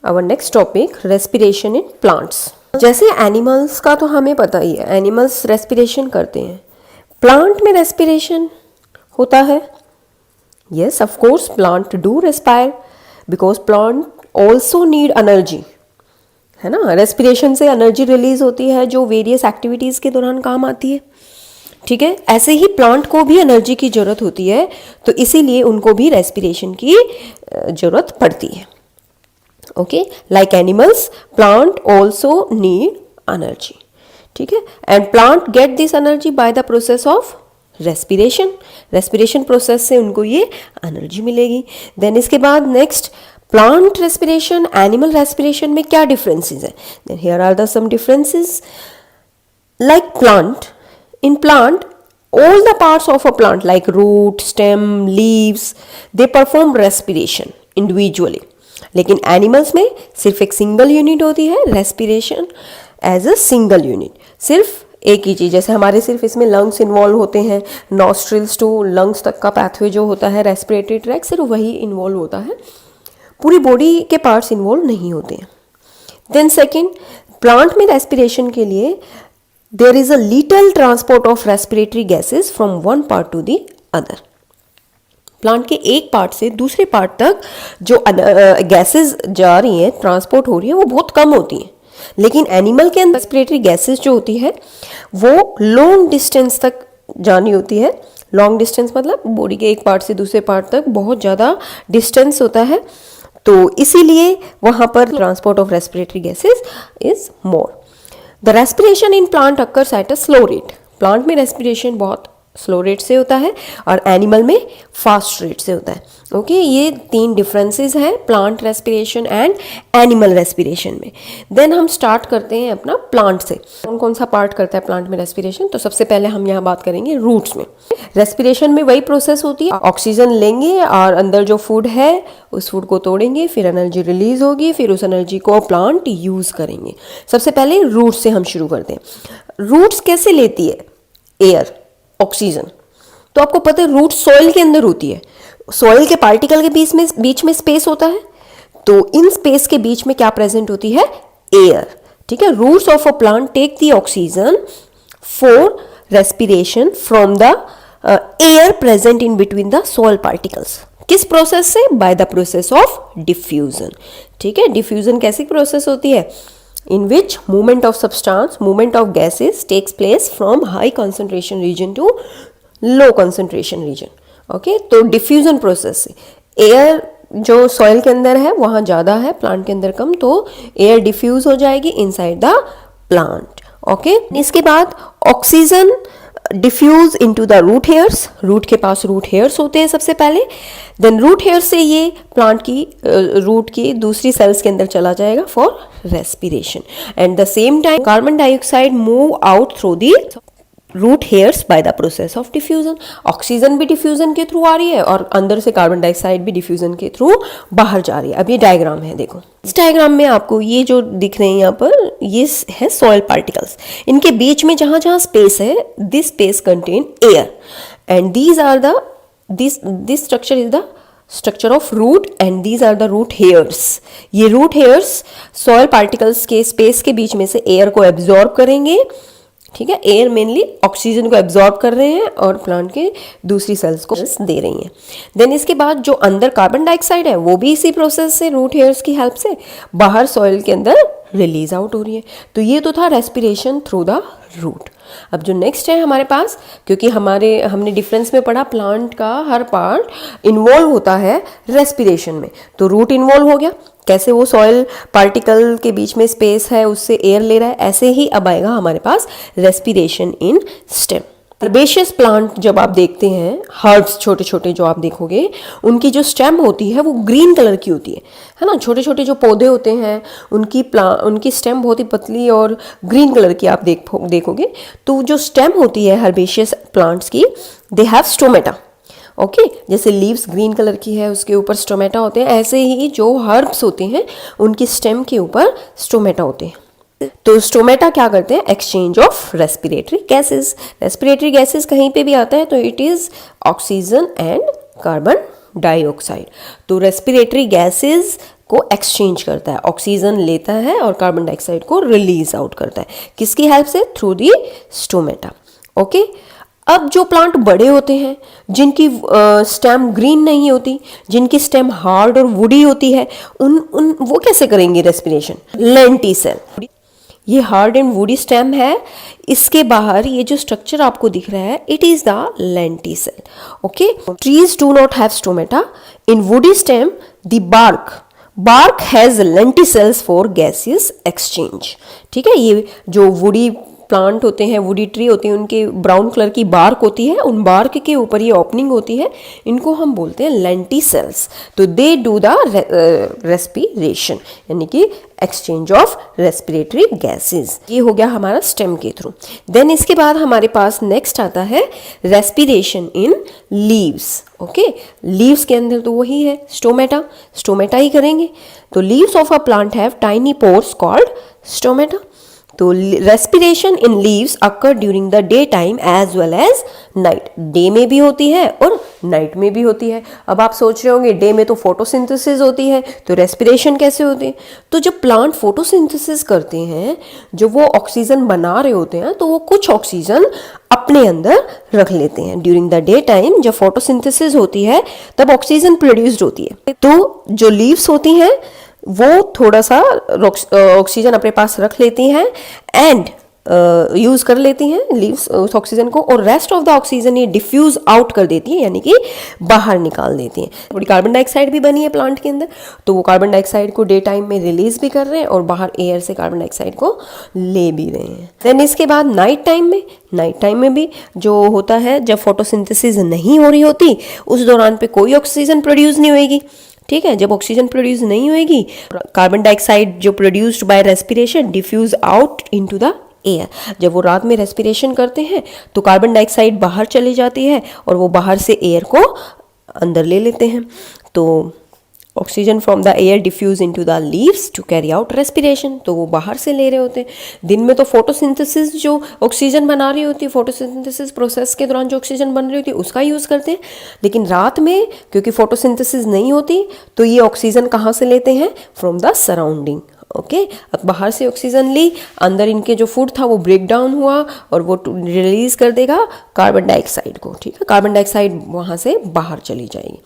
Our next topic respiration in plants. जैसे animals का तो हमें पता ही है, एनिमल्स रेस्पिरेशन करते हैं। प्लांट में रेस्पिरेशन होता है? Yes, of course plant do respire because plant also need energy, है ना। रेस्पिरेशन से एनर्जी रिलीज होती है जो वेरियस एक्टिविटीज के दौरान काम आती है, ठीक है। ऐसे ही प्लांट को भी एनर्जी की जरूरत होती है, तो इसीलिए उनको भी रेस्पिरेशन की जरूरत पड़ती है। Okay, like animals plant also need energy, ठीक है। And plant get this energy by the process of respiration. Respiration process से उनको ये एनर्जी मिलेगी। देन इसके बाद next, plant respiration animal respiration में क्या डिफरेंसेस है? Then here are the some differences. Like plant, in plant all the parts of a plant like root, stem, leaves, they perform respiration individually, लेकिन animals में सिर्फ एक single unit होती है respiration as a single unit, सिर्फ एक ही चीज़। जैसे हमारे सिर्फ इसमें लंग्स इन्वॉल्व होते हैं, नॉस्ट्रिल्स टू लंग्स तक का पैथवे जो होता है रेस्पिरेटरी ट्रैक, सिर्फ वही इन्वॉल्व होता है, पूरी बॉडी के पार्ट्स इन्वॉल्व नहीं होते हैं। देन सेकेंड, प्लांट में रेस्पिरेशन के लिए there is a little transport of respiratory gases from one part to the other. Plant के एक पार्ट से दूसरे पार्ट तक जो गैसेस जा रही हैं, ट्रांसपोर्ट हो रही है, वो बहुत कम होती हैं। लेकिन एनिमल के अंदर रेस्पिरेटरी गैसेस जो होती है वो लॉन्ग डिस्टेंस तक जानी होती है। लॉन्ग डिस्टेंस मतलब बॉडी के एक पार्ट से दूसरे पार्ट तक बहुत ज़्यादा डिस्टेंस होता है, तो इसीलिए वहाँ पर transport of respiratory gases is more. The respiration in plant occurs at a slow rate. Plant में रेस्पिरेशन बहुत स्लो रेट से होता है और एनिमल में फास्ट रेट से होता है। ओके, ये तीन डिफरेंसेस हैं plant respiration and animal respiration में। देन हम स्टार्ट करते हैं अपना प्लांट से। कौन कौन सा पार्ट करता है प्लांट में रेस्पिरेशन? तो सबसे पहले हम यहाँ बात करेंगे रूट्स में। रेस्पिरेशन में वही प्रोसेस होती है, ऑक्सीजन लेंगे और अंदर जो फूड है उस फूड को तोड़ेंगे, फिर एनर्जी रिलीज होगी, फिर उस एनर्जी को प्लांट यूज करेंगे। सबसे पहले रूट्स से हम शुरू करते हैं। रूट्स कैसे लेती है एयर, ऑक्सीजन? तो आपको पता है रूट सॉइल के अंदर होती है, सॉइल के पार्टिकल के बीच में स्पेस होता है, तो इन स्पेस के बीच में क्या प्रेजेंट होती है? एयर, ठीक है। Roots of a plant take the oxygen for respiration from the air present in between the soil particles. किस प्रोसेस से? By the process of diffusion, ठीक है। डिफ्यूजन कैसी प्रोसेस होती है? in which movement of substance, movement of gases takes place from high concentration region to low concentration region. okay, तो diffusion process से air जो सॉइल के अंदर है वहाँ ज़्यादा है, प्लांट के अंदर कम, तो एयर डिफ्यूज हो जाएगी इनसाइड द प्लांट। ओके, इसके बाद oxygen diffuse into the root hairs. Root के पास रूट हेयर्स होते हैं सबसे पहले, देन रूट हेयर से ये प्लांट की रूट की दूसरी सेल्स के अंदर चला जाएगा for respiration. And the same time carbon dioxide move out through the root hairs by the process of diffusion. Oxygen भी डिफ्यूजन के थ्रू आ रही है और अंदर से कार्बन डाइऑक्साइड भी डिफ्यूजन के थ्रू बाहर जा रही है। अब ये डायग्राम है, देखो इस डायग्राम में आपको ये जो दिख रहे हैं यहाँ पर, ये है सॉइल पार्टिकल्स। इनके बीच में जहाँ जहाँ स्पेस है, this space contain air and these are the this structure is the structure of root and these are the root hairs. ये रूट हेयर्स सॉइल पार्टिकल्स के स्पेस के बीच में से एयर को एब्जॉर्ब करेंगे, ठीक है। एयर मेनली ऑक्सीजन को एब्जॉर्ब कर रहे हैं और प्लांट के दूसरी सेल्स को दे रही हैं। देन इसके बाद जो अंदर कार्बन डाइऑक्साइड है वो भी इसी प्रोसेस से रूट हेयर्स की हेल्प से बाहर सॉइल के अंदर रिलीज आउट हो रही है। तो ये तो था रेस्पिरेशन थ्रू द रूट। अब जो नेक्स्ट है हमारे पास, क्योंकि हमने डिफरेंस में पढ़ा प्लांट का हर पार्ट इन्वॉल्व होता है रेस्पिरेशन में, तो रूट इन्वॉल्व हो गया। कैसे वो सॉइल पार्टिकल के बीच में स्पेस है उससे एयर ले रहा है, ऐसे ही अब आएगा हमारे पास respiration in stem. Herbaceous plant जब आप देखते हैं, हर्ब्स छोटे छोटे जो आप देखोगे, उनकी जो स्टेम होती है वो ग्रीन कलर की होती है ना। छोटे छोटे जो पौधे होते हैं उनकी स्टेम बहुत ही पतली और ग्रीन कलर की आप देखोगे। तो जो स्टेम होती है हर्बेशियस प्लांट्स की, दे हैव स्टोमेटा। ओके, जैसे लीव्स ग्रीन कलर की है उसके ऊपर स्टोमेटा होते हैं, ऐसे ही जो हर्ब्स होते हैं उनकी स्टेम के ऊपर स्टोमेटा होते हैं। तो स्टोमेटा क्या करते हैं? Exchange of respiratory gases. Respiratory gases कहीं पे भी आता है तो it is oxygen and carbon dioxide. तो रेस्पिरेटरी गैसेस को एक्सचेंज करता है, ऑक्सीजन लेता है और कार्बन डाइऑक्साइड को रिलीज आउट करता है। किसकी हेल्प से? Through the stomata. ओके, अब जो प्लांट बड़े होते हैं, जिनकी स्टेम ग्रीन नहीं होती, जिनकी स्टेम हार्ड और वुडी होती है, उन वो कैसे करेंगे रेस्पिरेशन? लेंटिसेल। ये हार्ड एंड वुडी स्टेम है, इसके बाहर ये जो स्ट्रक्चर आपको दिख रहा है, it is the lenticel. Okay, trees do not have stomata. In woody stem the bark has lenticels for gaseous exchange। ठीक है, ये जो वुडी प्लांट होते हैं, वुडी ट्री होते हैं, उनके ब्राउन कलर की बार्क होती है, उन बार्क के ऊपर ये ओपनिंग होती है, इनको हम बोलते हैं लेंटिसेल्स। तो दे डू द रेस्पिरेशन, यानी कि एक्सचेंज ऑफ रेस्पिरेटरी गैसेस। ये हो गया हमारा स्टेम के थ्रू। देन इसके बाद हमारे पास नेक्स्ट आता है respiration in leaves. Okay, leaves के अंदर तो वही है स्टोमेटा ही करेंगे। तो leaves of a plant have tiny pores called stomata. तो respiration in leaves occur during the day time as well as night. Day में भी होती है और नाइट में भी होती है। अब आप सोच रहे होंगे डे में तो फोटोसिंथेसिस होती है, तो रेस्पिरेशन कैसे होती है? तो जब प्लांट फोटोसिंथेसिस करते हैं, जो वो ऑक्सीजन बना रहे होते हैं, तो वो कुछ ऑक्सीजन अपने अंदर रख लेते हैं। ड्यूरिंग द डे टाइम जब फोटोसिंथेसिस होती है, तब ऑक्सीजन प्रोड्यूस्ड होती है। तो जो लीव्स होती हैं वो थोड़ा सा ऑक्सीजन अपने पास रख लेती हैं एंड यूज कर लेती हैं लीव्स उस ऑक्सीजन को, और रेस्ट ऑफ द ऑक्सीजन ये डिफ्यूज आउट कर देती है, यानी कि बाहर निकाल देती हैं। थोड़ी कार्बन डाइऑक्साइड भी बनी है प्लांट के अंदर, तो वो कार्बन डाइऑक्साइड को डे टाइम में रिलीज भी कर रहे हैं और बाहर एयर से कार्बन डाइऑक्साइड को ले भी रहे हैं। देन इसके बाद नाइट टाइम में भी जो होता है, जब फोटोसिंथेसिस नहीं हो रही होती, उस दौरान पे कोई ऑक्सीजन प्रोड्यूस नहीं होएगी। ठीक है, जब ऑक्सीजन प्रोड्यूस नहीं होएगी, कार्बन डाइऑक्साइड जो produced by respiration diffuse out into the air. जब वो रात में रेस्पिरेशन करते हैं तो कार्बन डाइऑक्साइड बाहर चली जाती है और वो बाहर से एयर को अंदर ले लेते हैं। तो oxygen from the air diffuse into the leaves to carry out respiration, तो वो बाहर से ले रहे होते हैं। दिन में तो फोटोसिंथेसिस जो ऑक्सीजन बना रही होती है, फोटोसिंथेसिस प्रोसेस के दौरान जो ऑक्सीजन बन रही होती है उसका यूज़ करते हैं। लेकिन रात में क्योंकि फोटोसिंथेसिस नहीं होती, तो ये ऑक्सीजन कहाँ से लेते हैं? From the surrounding. ओके, अब बाहर से ऑक्सीजन ली, अंदर इनके जो फूड था वो ब्रेक डाउन हुआ और वो रिलीज कर देगा कार्बन डाइऑक्साइड को। ठीक है, कार्बन डाइऑक्साइड वहाँ से बाहर चली जाएगी।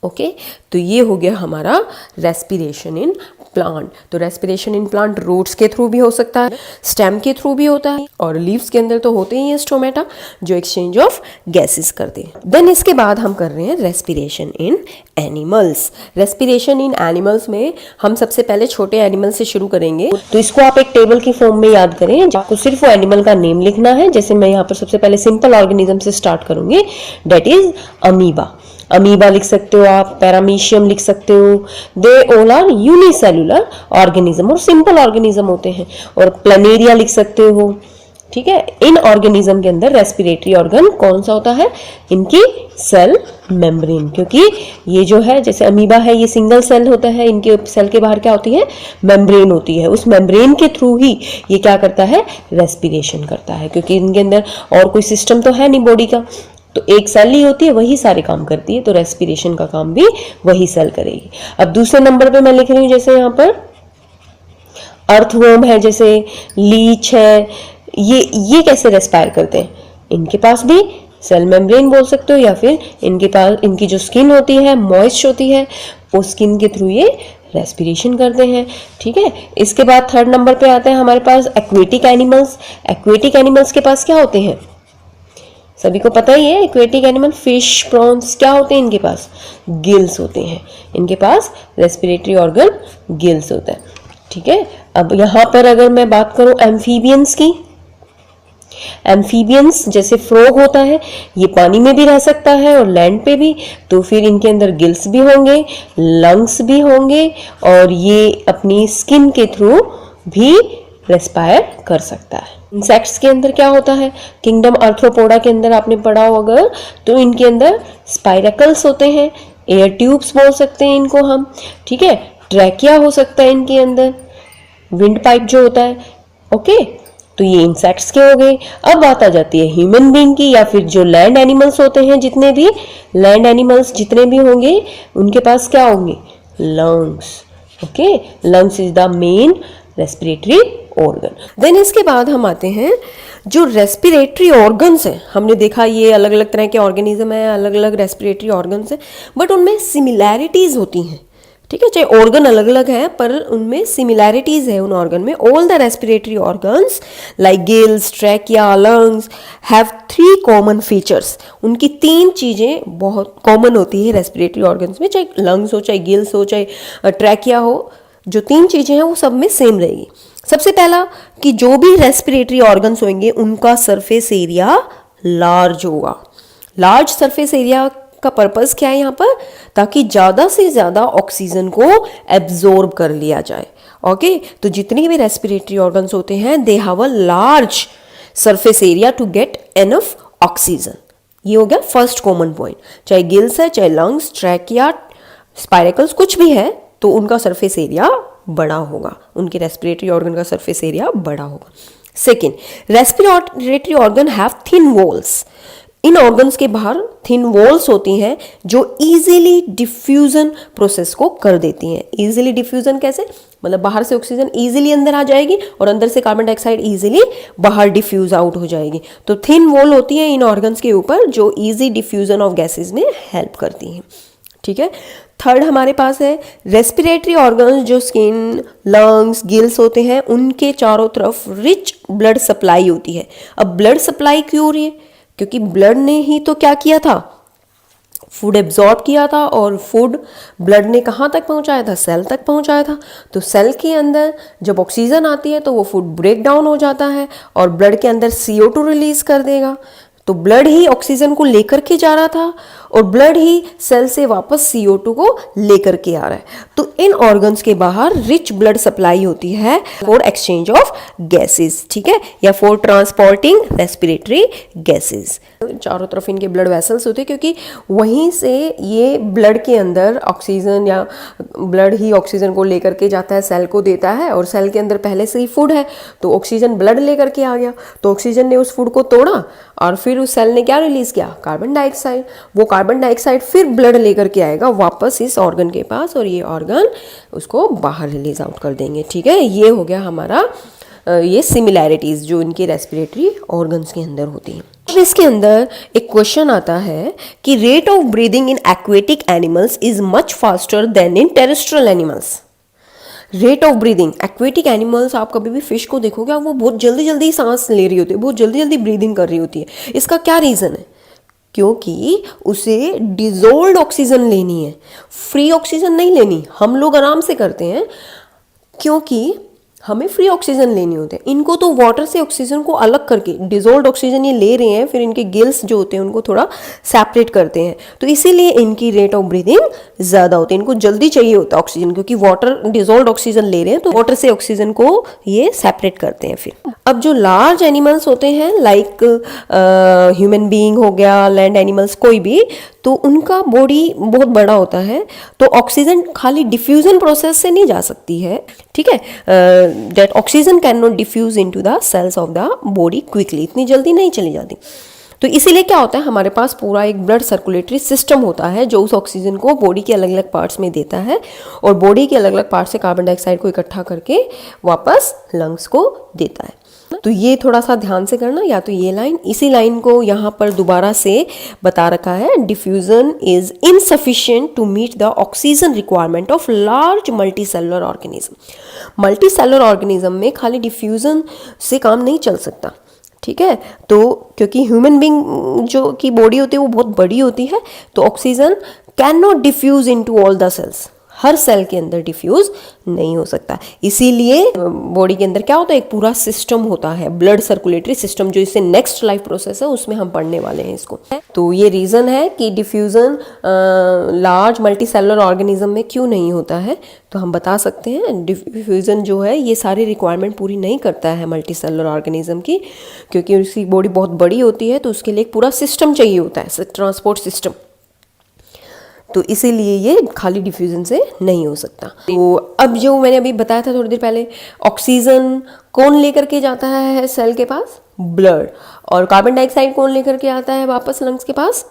ओके, तो ये हो गया हमारा रेस्पिरेशन इन प्लांट। तो रेस्पिरेशन इन प्लांट रूट्स के थ्रू भी हो सकता है, स्टेम के थ्रू भी होता है, और लीव्स के अंदर तो होते ही है स्टोमेटा जो एक्सचेंज ऑफ गैसेस करते हैं। देन इसके बाद हम कर रहे हैं respiration in animals. Respiration in animals में हम सबसे पहले छोटे एनिमल से शुरू करेंगे। तो इसको आप एक टेबल की फॉर्म में याद करें, आपको सिर्फ वो एनिमल का नेम लिखना है। जैसे मैं यहाँ पर सबसे पहले सिंपल ऑर्गेनिज्म से स्टार्ट करूंगी, डेट इज अमीबा लिख सकते हो आप, पैरामीशियम लिख सकते हो। They all are unicellular organism और सिंपल ऑर्गेनिज्म होते हैं। और प्लेनेरिया लिख सकते हो। ठीक है, इन ऑर्गेनिज्म के अंदर रेस्पिरेटरी ऑर्गन कौन सा होता है? इनकी सेल मेम्ब्रेन, क्योंकि ये जो है जैसे अमीबा है ये सिंगल सेल होता है, इनके सेल के बाहर क्या होती है? मेम्ब्रेन होती है। उस मेम्ब्रेन के थ्रू ही ये क्या करता है? रेस्पिरेशन करता है, क्योंकि इनके अंदर और कोई सिस्टम तो है नहीं बॉडी का, तो एक सेल ही होती है, वही सारे काम करती है। तो रेस्पिरेशन का काम भी वही सेल करेगी। अब दूसरे नंबर पे मैं लिख रही हूँ, जैसे यहाँ पर अर्थवर्म है, जैसे लीच है, ये कैसे रेस्पायर करते हैं? इनके पास भी सेल मेम्ब्रेन बोल सकते हो, या फिर इनके पास इनकी जो स्किन होती है मॉइस्ट होती है, वो स्किन के थ्रू ये रेस्पिरेशन करते हैं। ठीक है, इसके बाद थर्ड नंबर पे आते हैं हमारे पास एक्वेटिक एनिमल्स। एक्वेटिक एनिमल्स के पास क्या होते हैं? सभी को पता ही है, एक्वेटिक एनिमल फिश, प्रॉन्स क्या होते हैं? इनके पास गिल्स होते हैं। इनके पास रेस्पिरेटरी ऑर्गन गिल्स होता है। ठीक है, अब यहाँ पर अगर मैं बात करूं एम्फीबियंस की, एम्फीबियंस जैसे फ्रॉग होता है, ये पानी में भी रह सकता है और लैंड पे भी, तो फिर इनके अंदर गिल्स भी होंगे, लंग्स भी होंगे, और ये अपनी स्किन के थ्रू भी रेस्पायर कर सकता है। इंसेक्ट्स के अंदर क्या होता है? किंगडम आर्थ्रोपोडा के अंदर आपने पढ़ा हो अगर, तो इनके अंदर स्पाइरेकल्स होते हैं, एयर ट्यूब्स बोल सकते हैं इनको हम। ठीक है, ट्रैकिया हो सकता है इनके अंदर, विंड पाइप जो होता है। ओके, तो ये इंसेक्ट्स के हो गए। अब बात आ जाती है ह्यूमन बीइंग की, या फिर जो लैंड एनिमल्स होते हैं, जितने भी लैंड एनिमल्स जितने भी होंगे उनके पास क्या होंगे? Lungs. Okay, lungs is the main respiratory organ. Then इसके बाद हम आते हैं जो रेस्पिरेटरी ऑर्गन्स हैं। हमने देखा ये अलग अलग तरह के ऑर्गेनिज्म है, अलग अलग रेस्पिरेटरी ऑर्गन्स हैं, बट उनमें सिमिलैरिटीज होती हैं। ठीक है, चाहे ऑर्गन अलग अलग है पर उनमें सिमिलैरिटीज है उन ऑर्गन में। All the respiratory organs like gills, trachea, lungs have 3 common features. उनकी 3 चीजें बहुत कॉमन होती है रेस्पिरेटरी ऑर्गन्स में, चाहे लंग्स हो, चाहे गिल्स हो, चाहे ट्रैकिया हो। जो 3 चीजें हैं वो सब में सेम रहेगी। सबसे पहला कि जो भी रेस्पिरेटरी ऑर्गन्स होंगे उनका सरफेस एरिया लार्ज होगा। लार्ज सरफेस एरिया का पर्पस क्या है यहाँ पर? ताकि ज़्यादा से ज़्यादा ऑक्सीजन को एब्जॉर्ब कर लिया जाए। ओके, तो जितनी भी रेस्पिरेटरी ऑर्गन्स होते हैं they have a large surface area to get enough oxygen. ये हो गया फर्स्ट कॉमन पॉइंट। चाहे गिल्स है, चाहे लंग्स, ट्रैकिया, स्पाइरेकल्स, कुछ भी है तो उनका सरफेस एरिया बड़ा होगा, उनके रेस्पिरेटरी ऑर्गन का सरफेस एरिया बड़ा होगा। Second, respiratory organ have thin walls. In organs के बाहर थिन वॉल्स होती हैं जो इजीली डिफ्यूजन प्रोसेस को कर देती हैं। इजीली डिफ्यूजन कैसे? मतलब बाहर से ऑक्सीजन इजीली अंदर आ जाएगी और अंदर से कार्बन डाइऑक्साइड इजीली बाहर डिफ्यूज आउट हो जाएगी। तो थिन वॉल होती है इन ऑर्गन्स के ऊपर जो इजी डिफ्यूजन ऑफ गैसेज में हेल्प करती हैं। ठीक है, थर्ड हमारे पास है रेस्पिरेटरी ऑर्गन्स जो स्किन, लंग्स, गिल्स होते हैं उनके चारों तरफ रिच ब्लड सप्लाई होती है। अब ब्लड सप्लाई क्यों हो रही है? क्योंकि ब्लड ने ही तो क्या किया था, फूड एब्जॉर्ब किया था, और फूड ब्लड ने कहाँ तक पहुँचाया था? सेल तक पहुँचाया था। तो सेल के अंदर जब ऑक्सीजन आती है तो वो फूड ब्रेक डाउन हो जाता है और ब्लड के अंदर CO2 रिलीज कर देगा। तो ब्लड ही ऑक्सीजन को लेकर के जा रहा था और ब्लड ही सेल से वापस CO2 को लेकर के आ रहा है। तो इन ऑर्गन्स के बाहर रिच ब्लड सप्लाई होती है फॉर एक्सचेंज ऑफ गैसेस, ठीक है, या फॉर ट्रांसपोर्टिंग रेस्पिरेटरी गैसेस। चारों तरफ इनके ब्लड वेसल्स होते हैं क्योंकि वहीं से ये ब्लड के अंदर ऑक्सीजन या ब्लड ही ऑक्सीजन को लेकर के जाता है, सेल को देता है, और सेल के अंदर पहले से ही फूड है तो ऑक्सीजन ब्लड लेकर के आ गया। तो ऑक्सीजन ने उस फूड को तोड़ा और फिर उस सेल ने क्या रिलीज किया? Carbon dioxide. वो कार्बन डाइऑक्साइड फिर ब्लड लेकर के आएगा वापस इस ऑर्गन के पास और ये ऑर्गन उसको बाहर रिलीज आउट कर देंगे। ठीक है, ये हो गया हमारा ये सिमिलैरिटीज जो इनके रेस्पिरेटरी ऑर्गन्स के अंदर होती हैं। अब इसके अंदर एक क्वेश्चन आता है कि rate of breathing in aquatic animals is much faster then in terrestrial animals. Rate of breathing, aquatic animals, आप कभी भी फिश को देखोगे वो बहुत जल्दी जल्दी सांस ले रही होती है, बहुत जल्दी जल्दी ब्रीदिंग कर रही होती है। इसका क्या रीज़न है? क्योंकि उसे डिजोल्व्ड ऑक्सीजन लेनी है, फ्री ऑक्सीजन नहीं लेनी। हम लोग आराम से करते हैं क्योंकि हमें फ्री ऑक्सीजन लेनी होती है। इनको तो वाटर से ऑक्सीजन को अलग करके डिजोल्व्ड ऑक्सीजन ये ले रहे हैं, फिर इनके गिल्स जो होते हैं उनको थोड़ा सेपरेट करते हैं, तो इसीलिए इनकी रेट ऑफ ब्रीदिंग ज़्यादा होती है। इनको जल्दी चाहिए होता है ऑक्सीजन क्योंकि वाटर डिजोल्व्ड ऑक्सीजन ले रहे हैं तो वाटर से ऑक्सीजन को ये सेपरेट करते हैं। फिर अब जो लार्ज एनिमल्स होते हैं लाइक ह्यूमन बीइंग हो गया, लैंड एनिमल्स कोई भी, तो उनका बॉडी बहुत बड़ा होता है तो ऑक्सीजन खाली डिफ्यूजन प्रोसेस से नहीं जा सकती है। ठीक है, that oxygen can not diffuse into the cells of the body quickly, इतनी जल्दी नहीं चली जाती। तो इसीलिए क्या होता है, हमारे पास पूरा एक ब्लड सर्कुलेटरी सिस्टम होता है जो उस ऑक्सीजन को बॉडी के अलग अलग पार्ट्स में देता है और बॉडी के अलग अलग पार्ट से कार्बन डाइऑक्साइड को इकट्ठा करके वापस लंग्स को देता है। तो ये थोड़ा सा ध्यान से करना, या तो ये लाइन, इसी लाइन को यहाँ पर दोबारा से बता रखा है, diffusion is insufficient to meet the oxygen requirement of large multicellular organism. Multicellular organism में खाली डिफ्यूजन से काम नहीं चल सकता। ठीक है, तो क्योंकि ह्यूमन बीइंग जो की बॉडी होती है वो बहुत बड़ी होती है तो oxygen can not diffuse into all the cells, हर सेल के अंदर डिफ्यूज नहीं हो सकता। इसीलिए बॉडी के अंदर क्या होता है, एक पूरा सिस्टम होता है, ब्लड सर्कुलेटरी सिस्टम, जो इससे नेक्स्ट लाइफ प्रोसेस है उसमें हम पढ़ने वाले हैं इसको। तो ये रीज़न है कि डिफ्यूज़न लार्ज मल्टीसेलुलर ऑर्गेनिज्म में क्यों नहीं होता है। तो हम बता सकते हैं डिफ्यूज़न जो है ये सारी रिक्वायरमेंट पूरी नहीं करता है मल्टीसेलुलर ऑर्गेनिज्म की, क्योंकि उसकी बॉडी बहुत बड़ी होती है तो उसके लिए एक पूरा सिस्टम चाहिए होता है, ट्रांसपोर्ट सिस्टम। तो इसीलिए ये खाली डिफ्यूजन से नहीं हो सकता। तो अब जो मैंने अभी बताया था थोड़ी देर पहले, ऑक्सीजन कौन लेकर के जाता है सेल के पास? ब्लड। और कार्बन डाइऑक्साइड कौन लेकर के आता है वापस लंग्स के पास?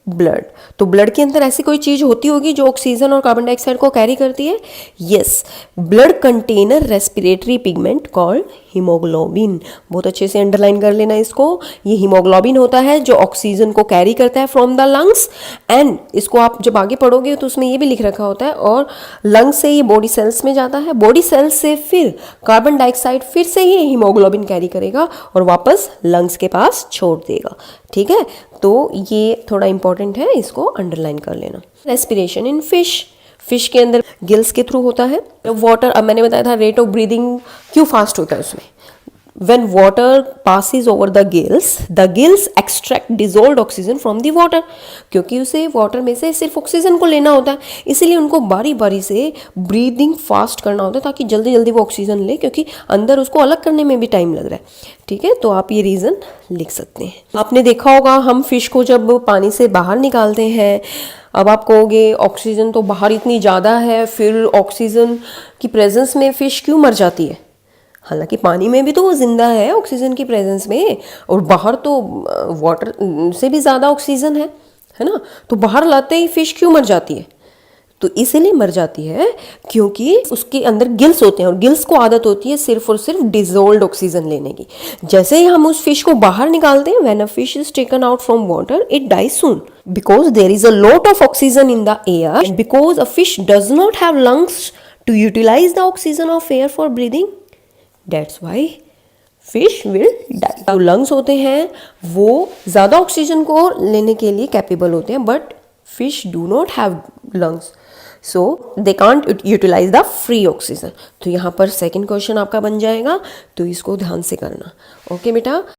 ब्लड। तो ब्लड के अंदर ऐसी कोई चीज होती होगी जो ऑक्सीजन और कार्बन डाइऑक्साइड को कैरी करती है। Yes, blood container respiratory pigment called haemoglobin. बहुत अच्छे से अंडरलाइन कर लेना इसको। ये हीमोग्लोबिन होता है जो ऑक्सीजन को कैरी करता है फ्रॉम द लंग्स, एंड इसको आप जब आगे पढ़ोगे तो उसमें ये भी लिख रखा होता है, और लंग्स से ये बॉडी सेल्स में जाता है, बॉडी सेल्स से फिर कार्बन डाइऑक्साइड फिर से ही हीमोग्लोबिन कैरी करेगा और वापस लंग्स के पास छोड़ देगा। ठीक है, तो ये थोड़ा इंपॉर्टेंट है, इसको अंडरलाइन कर लेना। रेस्पिरेशन इन फिश के अंदर गिल्स के थ्रू होता है। वाटर, अब मैंने बताया था रेट ऑफ ब्रीदिंग क्यों फास्ट होता है उसमें। When water passes over the gills extract dissolved oxygen from the water, क्योंकि उसे वाटर में से सिर्फ ऑक्सीजन को लेना होता है, इसीलिए उनको बारी बारी से ब्रीदिंग फास्ट करना होता है ताकि जल्दी जल्दी वो ऑक्सीजन ले, क्योंकि अंदर उसको अलग करने में भी टाइम लग रहा है। ठीक है, तो आप ये रीज़न लिख सकते हैं। आपने देखा होगा हम फिश को जब पानी से बाहर निकालते हैं, अब आप कहोगे ऑक्सीजन तो बाहर इतनी ज़्यादा है, फिर ऑक्सीजन की प्रेजेंस में फिश क्यों मर जाती है। हालांकि पानी में भी तो वो जिंदा है ऑक्सीजन की प्रेजेंस में, और बाहर तो वाटर से भी ज़्यादा ऑक्सीजन है ना, तो बाहर लाते ही फिश क्यों मर जाती है। तो इसीलिए मर जाती है क्योंकि उसके अंदर गिल्स होते हैं, और गिल्स को आदत होती है सिर्फ और सिर्फ डिजोल्ड ऑक्सीजन लेने की। जैसे ही हम उस फिश को बाहर निकालते हैं, when a fish is taken out from water it dies soon because there is a lot of oxygen in the air, and because a fish does not have lungs to utilise the oxygen of air for breathing, that's why fish will die. जो lungs होते हैं वो ज़्यादा oxygen को लेने के लिए capable होते हैं, but fish do not have lungs, so they can't utilise the free oxygen. तो यहाँ पर सेकंड क्वेश्चन आपका बन जाएगा, तो इसको ध्यान से करना। ओके बेटा।